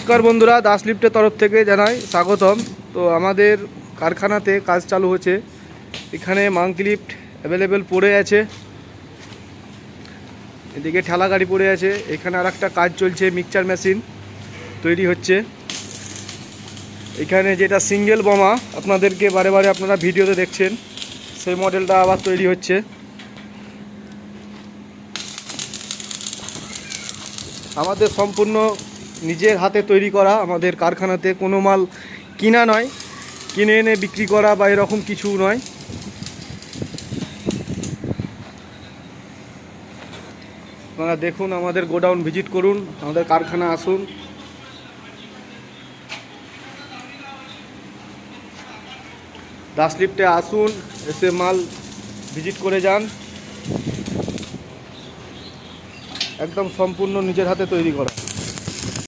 নমস্কার বন্ধুরা, দাস লিফটের তরফ থেকে জানাই স্বাগতম। তো আমাদের কারখানাতে কাজ চালু হচ্ছে। এখানে মাঙ্কি লিফট অ্যাভেলেবেল পড়ে আছে, এদিকে ঠেলা গাড়ি পড়ে আছে। এখানে আর একটা কাজ চলছে, মিক্সচার মেশিন তৈরি হচ্ছে। এখানে যেটা সিঙ্গেল বোমা আপনাদেরকে বারে বারে আপনারা ভিডিওতে দেখছেন, সেই মডেলটা আবার তৈরি হচ্ছে। আমাদের সম্পূর্ণ নিজের হাতে তৈরি করা, আমাদের কারখানাতে কোনো মাল কিনা নয়, কিনে এনে বিক্রি করা বা এরকম কিছু নয়। আপনারা দেখুন, আমাদের গোডাউন ভিজিট করুন, আমাদের কারখানা আসুন। দাস লিফটে আসুন, এসে মাল ভিজিট করে যান। একদম সম্পূর্ণ নিজের হাতে তৈরি করা।